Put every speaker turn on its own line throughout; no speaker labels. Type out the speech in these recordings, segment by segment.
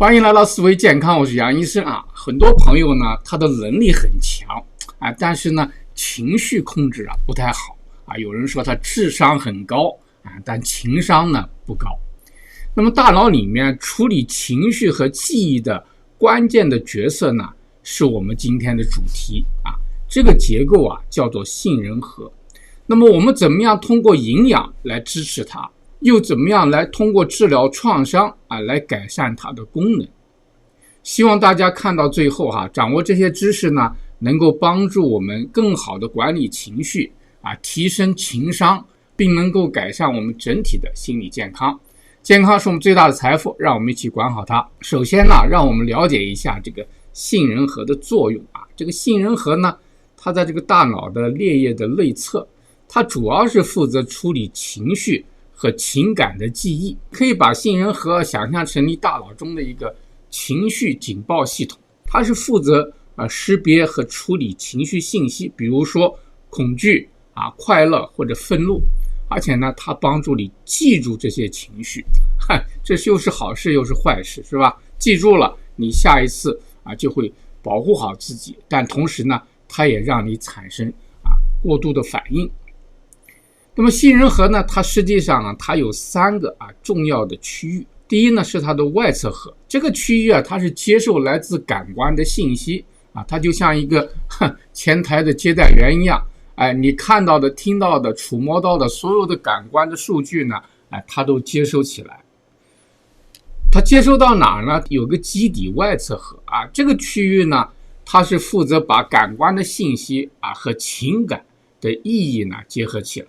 欢迎来到思维健康，我是杨医生啊。很多朋友呢，他的能力很强啊，但是呢，情绪控制不太好啊。有人说他智商很高啊，但情商呢不高。那么大脑里面处理情绪和记忆的关键的角色呢，是我们今天的主题啊。这个结构叫做杏仁核。那么我们怎么样通过营养来支持它？又怎么样来通过治疗创伤来改善它的功能？希望大家看到最后掌握这些知识呢，能够帮助我们更好的管理情绪提升情商，并能够改善我们整体的心理健康。健康是我们最大的财富，让我们一起管好它。首先呢，让我们了解一下这个杏仁核的作用这个杏仁核呢，它在这个大脑的颞叶的内侧，它主要是负责处理情绪和情感的记忆。可以把杏仁核想象成你大脑中的一个情绪警报系统，它是负责识别和处理情绪信息，比如说恐惧快乐或者愤怒，而且呢，它帮助你记住这些情绪。这又是好事又是坏事，是吧？记住了，你下一次就会保护好自己，但同时呢，它也让你产生过度的反应。那么杏仁核呢，它实际上它有3个重要的区域。第一呢，是它的外侧核，这个区域它是接受来自感官的信息它就像一个前台的接待员一样，你看到的、听到的、触摸到的所有的感官的数据呢，它都接收起来。它接收到哪儿呢？有个基底外侧核这个区域呢，它是负责把感官的信息和情感的意义呢结合起来，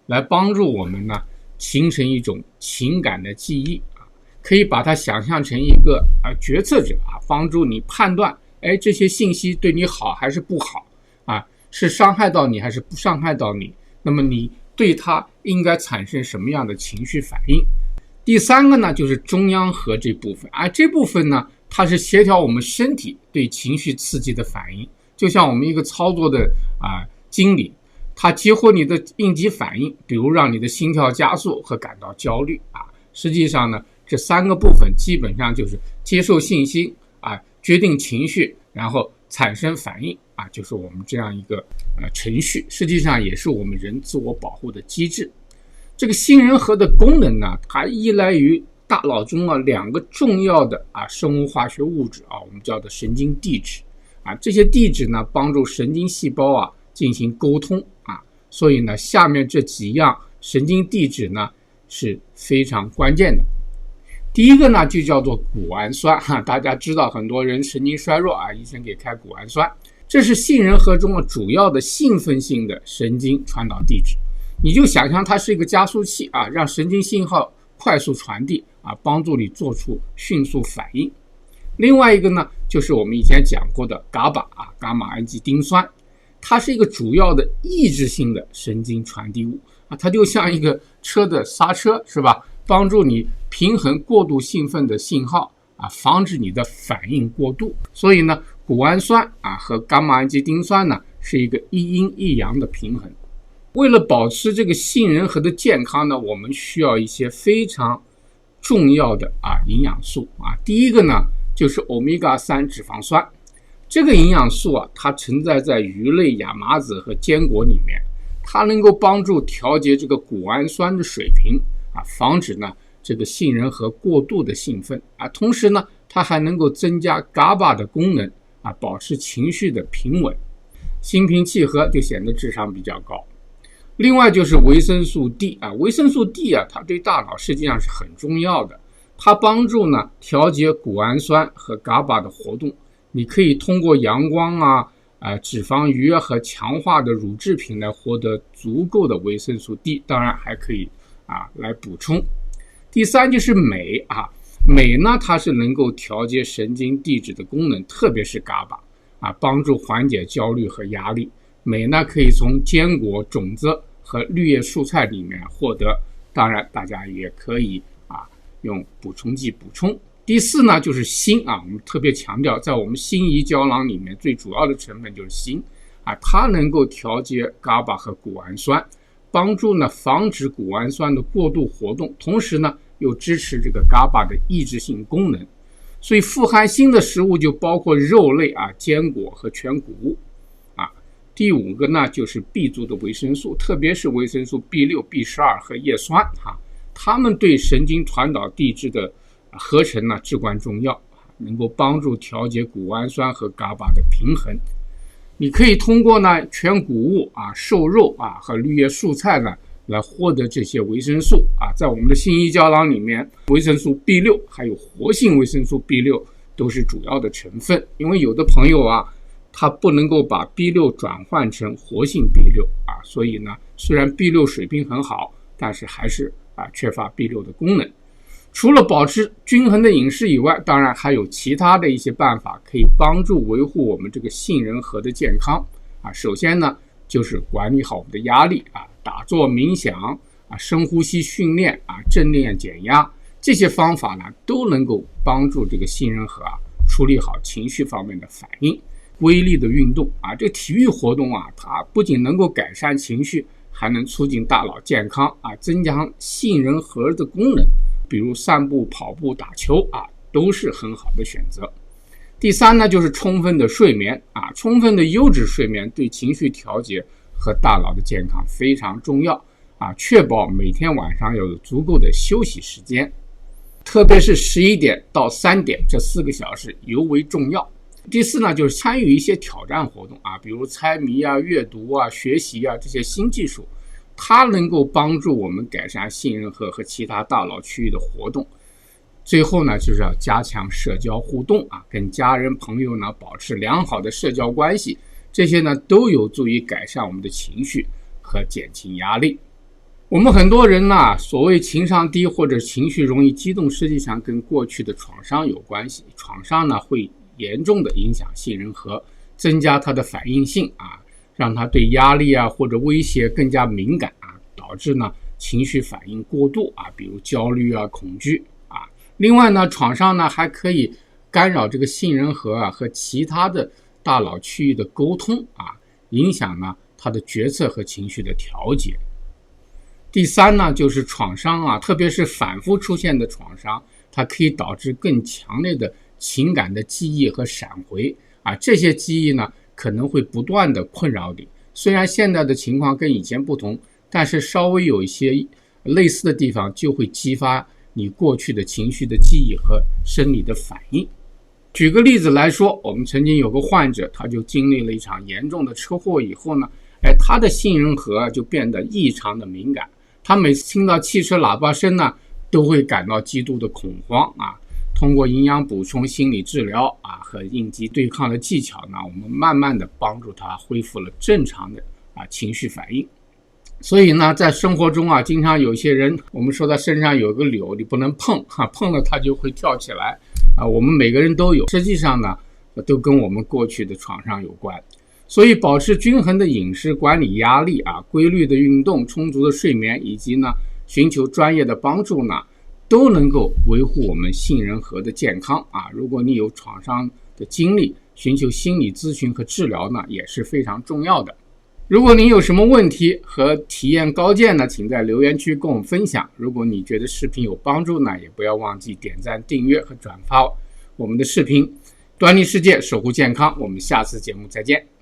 来帮助我们呢形成一种情感的记忆可以把它想象成一个决策者帮助你判断这些信息对你好还是不好是伤害到你还是不伤害到你，那么你对它应该产生什么样的情绪反应。第3个呢，就是中央核这部分这部分呢，它是协调我们身体对情绪刺激的反应，就像我们一个操作的经理，它激活你的应激反应，比如让你的心跳加速和感到焦虑实际上呢，这3个部分基本上就是接受信息决定情绪，然后产生反应就是我们这样一个程序，实际上也是我们人自我保护的机制。这个杏仁核的功能呢，它依赖于大脑中2个重要的生物化学物质我们叫做神经递质这些递质呢，帮助神经细胞进行沟通所以呢，下面这几样神经递质呢是非常关键的。第一个呢，就叫做谷氨酸大家知道很多人神经衰弱医生给开谷氨酸，这是杏仁核中主要的兴奋性的神经传导递质。你就想象它是一个加速器让神经信号快速传递帮助你做出迅速反应。另外一个呢，就是我们以前讲过的GABA伽马氨基丁酸，它是一个主要的抑制性的神经传递物它就像一个车的刹车，是吧？帮助你平衡过度兴奋的信号防止你的反应过度。所以呢，谷氨酸和伽马氨基丁酸呢是一个一阴一阳的平衡。为了保持这个杏仁核的健康呢，我们需要一些非常重要的营养素第一个呢，就是欧米伽3脂肪酸。这个营养素它存在在鱼类、亚麻籽和坚果里面，它能够帮助调节这个谷氨酸的水平防止呢这个杏仁核过度的兴奋同时呢，它还能够增加 GABA 的功能保持情绪的平稳，心平气和，就显得智商比较高。另外就是维生素 D 维生素 D 它对大脑实际上是很重要的，它帮助呢调节谷氨酸和 GABA 的活动。你可以通过阳光脂肪鱼和强化的乳制品来获得足够的维生素 D， 当然还可以来补充。第3就是镁镁呢，它是能够调节神经递质的功能，特别是 GABA帮助缓解焦虑和压力。镁呢，可以从坚果、种子和绿叶蔬菜里面获得，当然大家也可以用补充剂补充。第4呢，就是锌我们特别强调，在我们锌胰胶囊里面最主要的成分就是锌它能够调节 GABA 和谷氨酸，帮助呢防止谷氨酸的过度活动，同时呢又支持这个 GABA 的抑制性功能。所以富含锌的食物就包括肉类坚果和全谷物第5个呢就是 B 族的维生素，特别是维生素 B6、B12 和叶酸它们对神经传导递质的合成呢至关重要，能够帮助调节谷氨酸和 GABA 的平衡。你可以通过呢全谷物瘦肉和绿叶蔬菜呢来获得这些维生素在我们的信益胶囊里面，维生素 B6 还有活性维生素 B6 都是主要的成分。因为有的朋友他不能够把 B6 转换成活性 B6 所以呢虽然 B6 水平很好，但是还是缺乏 B6 的功能。除了保持均衡的饮食以外，当然还有其他的一些办法可以帮助维护我们这个杏仁核的健康首先呢就是管理好我们的压力打坐冥想深呼吸训练正念减压，这些方法呢都能够帮助这个杏仁核处理好情绪方面的反应。规律的运动这个体育活动它不仅能够改善情绪，还能促进大脑健康增强杏仁核的功能，比如散步、跑步、打球都是很好的选择。第3呢就是充分的睡眠充分的优质睡眠对情绪调节和大脑的健康非常重要确保每天晚上要有足够的休息时间，特别是11点到3点这4个小时尤为重要。第4呢就是参与一些挑战活动比如猜谜阅读学习这些新技术，它能够帮助我们改善杏仁核和其他大脑区域的活动。最后呢就是要加强社交互动跟家人朋友呢保持良好的社交关系，这些呢都有助于改善我们的情绪和减轻压力。我们很多人呢所谓情商低或者情绪容易激动，实际上跟过去的创伤有关系。创伤呢会严重的影响杏仁核，增加它的反应性让它对压力或者威胁更加敏感导致呢情绪反应过度比如焦虑恐惧另外呢创伤呢还可以干扰这个杏仁核和其他的大脑区域的沟通影响呢它的决策和情绪的调节。第3呢就是创伤特别是反复出现的创伤，它可以导致更强烈的情感的记忆和闪回这些记忆呢可能会不断的困扰你。虽然现在的情况跟以前不同，但是稍微有一些类似的地方就会激发你过去的情绪的记忆和生理的反应。举个例子来说，我们曾经有个患者，他就经历了一场严重的车祸以后呢他的杏仁核就变得异常的敏感，他每次听到汽车喇叭声呢都会感到极度的恐慌通过营养补充、心理治疗和应激对抗的技巧呢，我们慢慢的帮助他恢复了正常的情绪反应。所以呢在生活中经常有些人，我们说他身上有个瘤，你不能碰碰了他就会跳起来我们每个人都有，实际上呢都跟我们过去的创伤有关。所以保持均衡的饮食、管理压力规律的运动、充足的睡眠，以及呢寻求专业的帮助呢，都能够维护我们杏仁核的健康如果你有创伤的经历，寻求心理咨询和治疗呢也是非常重要的。如果您有什么问题和体验高见呢，请在留言区跟我们分享。如果你觉得视频有帮助呢，也不要忘记点赞、订阅和转发我们的视频。端倪世界，守护健康，我们下次节目再见。